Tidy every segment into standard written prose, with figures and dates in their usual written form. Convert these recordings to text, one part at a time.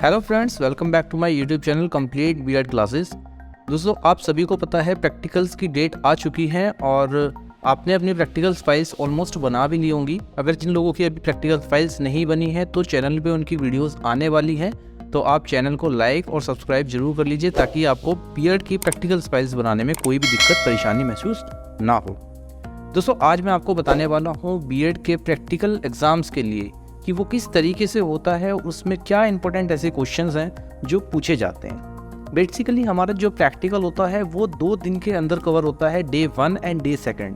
Hello friends, welcome back to my YouTube channel complete BEd classes. दोस्तों, आप सभी को पता है प्रैक्टिकल्स की डेट आ चुकी है और आपने अपनी प्रैक्टिकल्स फाइल्स ऑलमोस्ट बना भी ली होंगी। अगर जिन लोगों की अभी प्रैक्टिकल फाइल्स नहीं बनी है तो चैनल पे उनकी वीडियोस आने वाली हैं, तो आप चैनल को लाइक और सब्सक्राइब जरूर कर लीजिए ताकि आपको बीएड की प्रैक्टिकल्स फाइल्स बनाने में कोई भी दिक्कत परेशानी महसूस ना हो। दोस्तों, आज मैं आपको बताने वाला हूँ बीएड के प्रैक्टिकल एग्ज़ाम्स के लिए कि वो किस तरीके से होता है, उसमें क्या इंपॉर्टेंट ऐसे क्वेश्चंस हैं जो पूछे जाते हैं। बेसिकली हमारा जो प्रैक्टिकल होता है वो 2 दिन के अंदर कवर होता है, डे 1 एंड डे 2।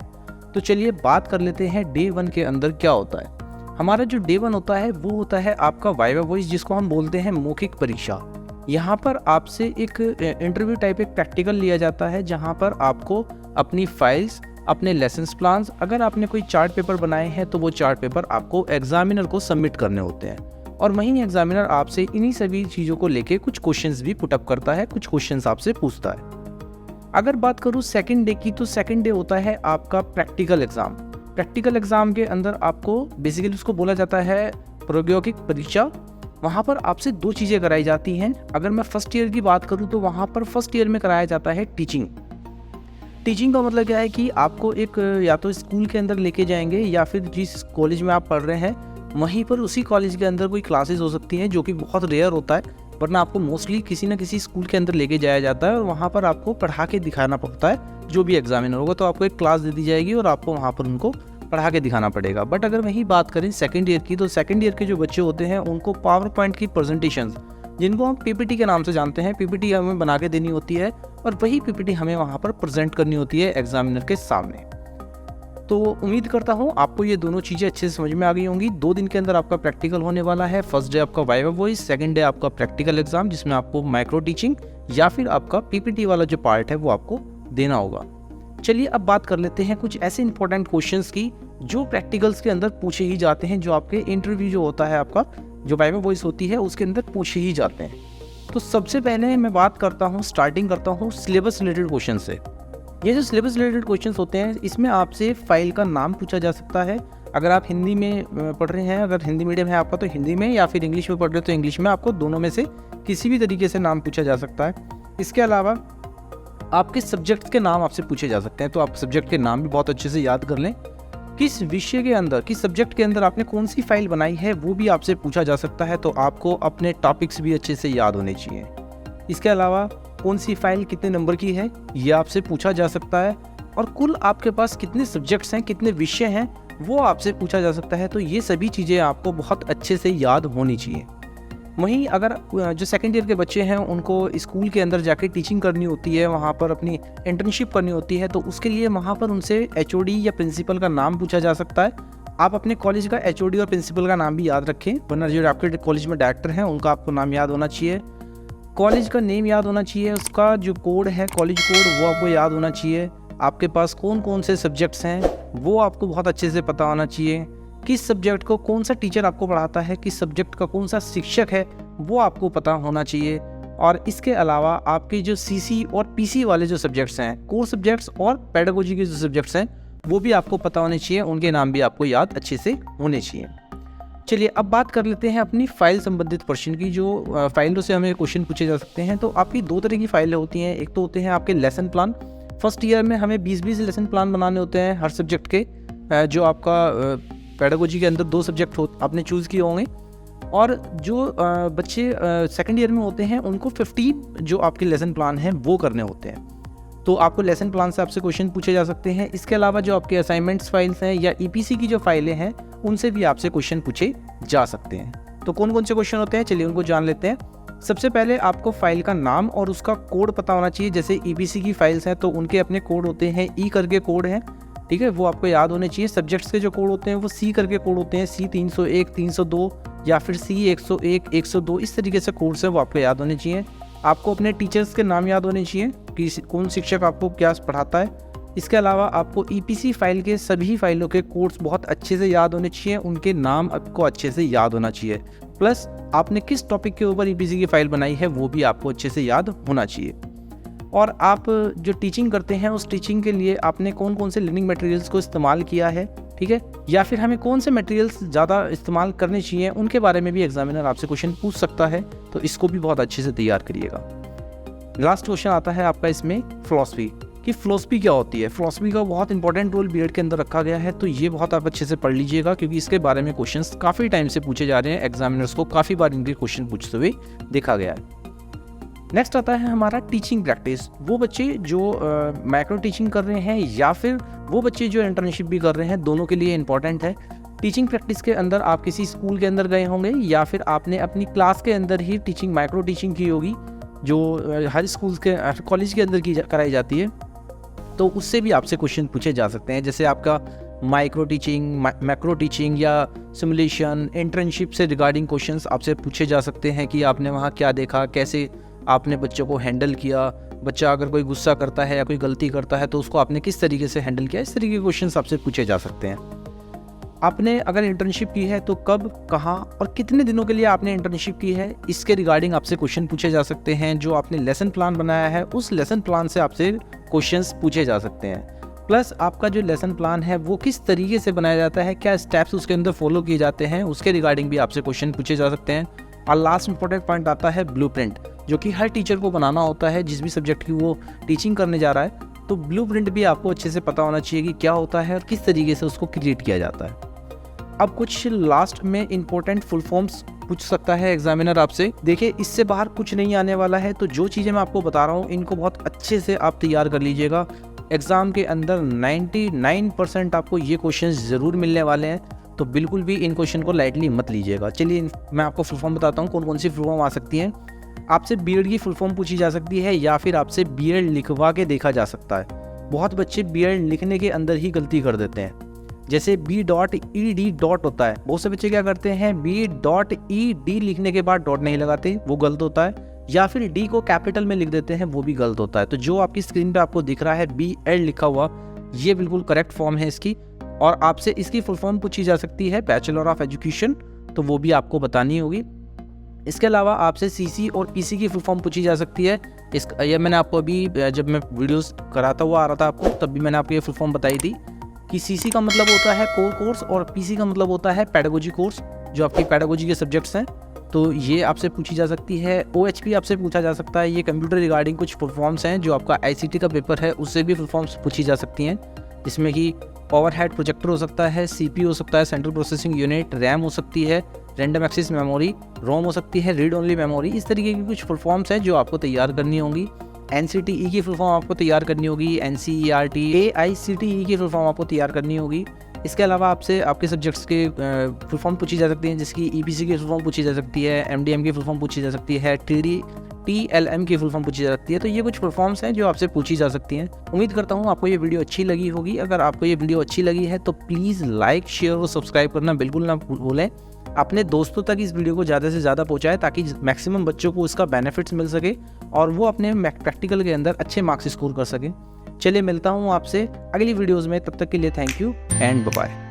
तो चलिए बात कर लेते हैं डे 1 के अंदर क्या होता है। हमारा जो डे 1 होता है वो होता है आपका वाइवा वॉइस, जिसको हम बोलते हैं मौखिक परीक्षा। यहाँ पर आपसे एक इंटरव्यू टाइप एक प्रैक्टिकल लिया जाता है जहाँ पर आपको अपनी फाइल्स, अपने लेसन्स प्लान्स, अगर आपने कोई चार्ट पेपर बनाए हैं तो वो चार्ट पेपर आपको एग्जामिनर को सबमिट करने होते हैं और वहीं एग्जामिनर आपसे इन्हीं सभी चीज़ों को लेके कुछ क्वेश्चंस भी पुटअप करता है, कुछ क्वेश्चंस आपसे पूछता है। अगर बात करूँ सेकंड डे की, तो सेकंड डे होता है आपका प्रैक्टिकल एग्जाम। प्रैक्टिकल एग्जाम के अंदर आपको बेसिकली उसको बोला जाता है प्रायोगिक परीक्षा। वहाँ पर आपसे 2 चीज़ें कराई जाती हैं। अगर मैं फर्स्ट ईयर की बात करूँ तो वहाँ पर फर्स्ट ईयर में कराया जाता है टीचिंग। टीचिंग का मतलब क्या है कि आपको एक या तो स्कूल के अंदर लेके जाएंगे या फिर जिस कॉलेज में आप पढ़ रहे हैं वहीं पर उसी कॉलेज के अंदर कोई क्लासेस हो सकती हैं, जो कि बहुत रेयर होता है, वरना आपको मोस्टली किसी न किसी स्कूल के अंदर लेके जाया जाता है और वहाँ पर आपको पढ़ा के दिखाना पड़ता है। जो भी एग्जामिनर होगा तो आपको एक क्लास दे दी जाएगी और आपको वहाँ पर उनको पढ़ा के दिखाना पड़ेगा। बट अगर वही बात करें सेकेंड ईयर की, तो सेकेंड ईयर के जो बच्चे होते हैं उनको पावर पॉइंट की प्रेजेंटेशन, जिनको हम पीपीटी के नाम से जानते हैं, पीपीटी हमें बना के देनी होती है और वही पीपीटी हमें वहाँ पर प्रेजेंट करनी होती है एग्जामिनर के सामने। तो उम्मीद करता हूँ आपको ये दोनों चीज़ें अच्छे से समझ में आ गई होंगी। 2 दिन के अंदर आपका प्रैक्टिकल होने वाला है। फर्स्ट डे आपका वाइवा वॉइस, सेकंड डे आपका प्रैक्टिकल एग्जाम, जिसमें आपको माइक्रो टीचिंग या फिर आपका पीपीटी वाला जो पार्ट है वो आपको देना होगा। चलिए अब बात कर लेते हैं कुछ ऐसे इंपॉर्टेंट क्वेश्चंस की जो प्रैक्टिकल्स के अंदर पूछे ही जाते हैं, जो आपके इंटरव्यू जो होता है, आपका जो वाइवा वॉइस होती है उसके अंदर पूछे ही जाते हैं। तो सबसे पहले मैं बात करता हूँ, स्टार्टिंग करता हूँ सिलेबस रिलेटेड क्वेश्चन से। ये जो सिलेबस रिलेटेड क्वेश्चंस होते हैं इसमें आपसे फाइल का नाम पूछा जा सकता है। अगर आप हिंदी में पढ़ रहे हैं, अगर हिंदी मीडियम है आपका तो हिंदी में, या फिर इंग्लिश में पढ़ रहे हो तो इंग्लिश में, आपको दोनों में से किसी भी तरीके से नाम पूछा जा सकता है। इसके अलावा आपके सब्जेक्ट के नाम आपसे पूछे जा सकते हैं, तो आप सब्जेक्ट के नाम भी बहुत अच्छे से याद कर लें। किस विषय के अंदर, किस सब्जेक्ट के अंदर आपने कौन सी फाइल बनाई है वो भी आपसे पूछा जा सकता है, तो आपको अपने टॉपिक्स भी अच्छे से याद होने चाहिए। इसके अलावा कौन सी फाइल कितने नंबर की है ये आपसे पूछा जा सकता है, और कुल आपके पास कितने सब्जेक्ट्स हैं, कितने विषय हैं वो आपसे पूछा जा सकता है। तो ये सभी चीज़ें आपको बहुत अच्छे से याद होनी चाहिए। वहीं अगर जो सेकेंड ईयर के बच्चे हैं उनको स्कूल के अंदर जाके टीचिंग करनी होती है, वहाँ पर अपनी इंटर्नशिप करनी होती है, तो उसके लिए वहाँ पर उनसे एचओडी या प्रिंसिपल का नाम पूछा जा सकता है। आप अपने कॉलेज का एचओडी और प्रिंसिपल का नाम भी याद रखें, वरना जो आपके कॉलेज में डायरेक्टर हैं उनका आपको नाम याद होना चाहिए। कॉलेज का नेम याद होना चाहिए, उसका जो कोड है कॉलेज कोड वो आपको याद होना चाहिए। आपके पास कौन कौन से सब्जेक्ट्स हैं वो आपको बहुत अच्छे से पता होना चाहिए। किस सब्जेक्ट को कौन सा टीचर आपको पढ़ाता है, किस सब्जेक्ट का कौन सा शिक्षक है वो आपको पता होना चाहिए। और इसके अलावा आपके जो सीसी और पीसी वाले जो सब्जेक्ट्स हैं, कोर सब्जेक्ट्स और पेडागोजी के जो सब्जेक्ट्स हैं वो भी आपको पता होने चाहिए, उनके नाम भी आपको याद अच्छे से होने चाहिए। चलिए अब बात कर लेते हैं अपनी फाइल संबंधित प्रश्न की। जो फाइलों से हमें क्वेश्चन पूछे जा सकते हैं, तो आपकी 2 तरह की फाइलें होती हैं। एक तो होते हैं आपके लेसन प्लान। फर्स्ट ईयर में हमें 20-20 लेसन प्लान बनाने होते हैं हर सब्जेक्ट के। जो आपका पेडागोजी के अंदर 2 सब्जेक्ट आपने चूज़ किए होंगे, और जो बच्चे सेकंड ईयर में होते हैं उनको 15 जो आपके लेसन प्लान हैं वो करने होते हैं। तो आपको लेसन प्लान से आपसे क्वेश्चन पूछे जा सकते हैं। इसके अलावा जो आपके असाइनमेंट्स फाइल्स हैं या ईपीसी की जो फाइलें हैं उनसे भी आपसे क्वेश्चन पूछे जा सकते हैं। तो कौन कौन से क्वेश्चन होते हैं चलिए उनको जान लेते हैं। सबसे पहले आपको फाइल का नाम और उसका कोड पता होना चाहिए। जैसे ईपीसी की फाइल्स हैं तो उनके अपने कोड होते हैं, ई करके कोड हैं, ठीक है, वो आपको याद होने चाहिए। सब्जेक्ट्स के जो कोड होते हैं वो सी करके कोड होते हैं, सी 301, 302 या फिर सी 101, 102, इस तरीके से कोड्स हैं वो आपको याद होने चाहिए। आपको अपने टीचर्स के नाम याद होने चाहिए कि कौन शिक्षक आपको क्या पढ़ाता है। इसके अलावा आपको ईपीसी फाइल के सभी फाइलों के कोड्स बहुत अच्छे से याद होने चाहिए, उनके नाम आपको अच्छे से याद होना चाहिए। प्लस आपने किस टॉपिक के ऊपर ईपीसी की फाइल बनाई है वो भी आपको अच्छे से याद होना चाहिए। और आप जो टीचिंग करते हैं उस टीचिंग के लिए आपने कौन कौन से लर्निंग मटेरियल्स को इस्तेमाल किया है ठीक है, या फिर हमें कौन से मटेरियल्स ज़्यादा इस्तेमाल करने चाहिए, उनके बारे में भी एग्जामिनर आपसे क्वेश्चन पूछ सकता है, तो इसको भी बहुत अच्छे से तैयार करिएगा। लास्ट क्वेश्चन आता है आपका इसमें फिलॉसफी, कि फिलॉसफी क्या होती है। फिलॉसफी का बहुत इंपॉर्टेंट रोल बीएड के अंदर रखा गया है, तो ये बहुत आप अच्छे से पढ़ लीजिएगा, क्योंकि इसके बारे में क्वेश्चंस काफ़ी टाइम से पूछे जा रहे हैं, एग्जामिनर्स को काफ़ी बार इनके क्वेश्चन पूछते हुए देखा गया है। नेक्स्ट आता है हमारा टीचिंग प्रैक्टिस। वो बच्चे जो माइक्रो टीचिंग कर रहे हैं या फिर वो बच्चे जो इंटर्नशिप भी कर रहे हैं, दोनों के लिए इंपॉर्टेंट है। टीचिंग प्रैक्टिस के अंदर आप किसी स्कूल के अंदर गए होंगे या फिर आपने अपनी क्लास के अंदर ही टीचिंग माइक्रो टीचिंग की होगी, जो हर स्कूल के कॉलेज के अंदर कराई जाती है, तो उससे भी आपसे क्वेश्चन पूछे जा सकते हैं। जैसे आपका माइक्रो टीचिंग, मैक्रो टीचिंग या सिमुलेशन, इंटर्नशिप से रिगार्डिंग क्वेश्चंस आपसे पूछे जा सकते हैं कि आपने वहाँ क्या देखा, कैसे आपने बच्चों को हैंडल किया, बच्चा अगर कोई गुस्सा करता है या कोई गलती करता है तो उसको आपने किस तरीके से हैंडल किया। इस तरीके के क्वेश्चंस आपसे पूछे जा सकते हैं। आपने अगर इंटर्नशिप की है तो कब, कहाँ और कितने दिनों के लिए आपने इंटर्नशिप की है, इसके रिगार्डिंग आपसे क्वेश्चन पूछे जा सकते हैं। जो आपने लेसन प्लान बनाया है, उस लेसन प्लान से आपसे क्वेश्चंस पूछे जा सकते हैं। प्लस आपका जो लेसन प्लान है वो किस तरीके से बनाया जाता है, क्या स्टेप्स उसके अंदर फॉलो किए जाते हैं, उसके रिगार्डिंग भी आपसे क्वेश्चन पूछे जा सकते हैं। और लास्ट इंपॉर्टेंट पॉइंट आता है ब्लूप्रिंट, जो कि हर टीचर को बनाना होता है जिस भी सब्जेक्ट की वो टीचिंग करने जा रहा है। तो ब्लूप्रिंट भी आपको अच्छे से पता होना चाहिए कि क्या होता है और किस तरीके से उसको क्रिएट किया जाता है। अब कुछ लास्ट में इंपॉर्टेंट फुल फॉर्म्स पूछ सकता है एग्जामिनर आपसे। देखिए, इससे बाहर कुछ नहीं आने वाला है, तो जो चीज़ें मैं आपको बता रहा हूँ इनको बहुत अच्छे से आप तैयार कर लीजिएगा। एग्ज़ाम के अंदर 99% आपको ये क्वेश्चन ज़रूर मिलने वाले हैं, तो बिल्कुल भी इन क्वेश्चन को लाइटली मत लीजिएगा। चलिए मैं आपको फुल फॉर्म बताता हूँ कौन कौन सी फुल फॉर्म आ सकती हैं। आपसे बीएड की फुल फॉर्म पूछी जा सकती है या फिर आपसे बीएड लिखवा के देखा जा सकता है। बहुत बच्चे बीएड लिखने के अंदर ही गलती कर देते हैं, जैसे B.ED होता है। बहुत से बच्चे क्या करते हैं, B.ED लिखने के बाद डॉट नहीं लगाते, वो गलत होता है, या फिर डी को कैपिटल में लिख देते हैं, वो भी गलत होता है। तो जो आपकी स्क्रीन पे आपको दिख रहा है BEd लिखा हुआ, ये बिल्कुल करेक्ट फॉर्म है इसकी। और आपसे इसकी फुल फॉर्म पूछी जा सकती है बैचलर ऑफ एजुकेशन, तो वो भी आपको बतानी होगी। इसके अलावा आपसे CC और PC की फुल फॉर्म पूछी जा सकती है। ये मैंने आपको अभी जब मैं वीडियोस कराता हुआ आ रहा था आपको, तब भी मैंने आपको ये फुल फॉर्म बताई थी कि CC का मतलब होता है कोर कोर्स और PC का मतलब होता है पेडागोजी कोर्स, जो आपकी पेडागोजी के सब्जेक्ट्स हैं, तो ये आपसे पूछी जा सकती है। OHP आपसे पूछा जा सकता है। ये कंप्यूटर रिगार्डिंग कुछ फुल फॉर्म्स हैं, जो आपका ICT का पेपर है उससे भी फुल फॉर्म्स पूछी जा सकती हैं, जिसमें कि ओवरहेड प्रोजेक्टर हो सकता है, CPU हो सकता है, सेंट्रल प्रोसेसिंग यूनिट, रैम हो सकती है, रैंडम एक्सेस मेमोरी, रोम हो सकती है, रीड ओनली मेमोरी। इस तरीके की कुछ फुल फॉर्म्स हैं जो आपको तैयार करनी होंगी। NCTE की फुल फॉर्म आपको तैयार करनी होगी, NCERT, AICTE की फुल फॉर्म आपको तैयार करनी होगी। इसके अलावा आपसे आपके सब्जेक्ट्स के फुल फॉर्म पूछी जा सकती हैं, जिसकी EPC की फुल फॉर्म पूछी जा सकती है, MDM की फुल फॉर्म पूछी जा सकती है, TLM की फुल फॉर्म पूछी जा सकती है। तो ये कुछ फुल फॉर्म्स हैं जो आपसे पूछी जा सकती हैं। उम्मीद करता हूँ आपको ये वीडियो अच्छी लगी होगी। अगर आपको ये वीडियो अच्छी लगी है तो प्लीज़ लाइक, शेयर और सब्सक्राइब करना बिल्कुल ना भूलें। अपने दोस्तों तक इस वीडियो को ज़्यादा से ज़्यादा पहुँचाएं, ताकि मैक्सिमम बच्चों को इसका बेनिफिट्स मिल सके और वो अपने प्रैक्टिकल के अंदर अच्छे मार्क्स स्कोर कर सकें। चलिए मिलता हूँ आपसे अगली वीडियोज़ में, तब तक के लिए थैंक यू एंड बाय।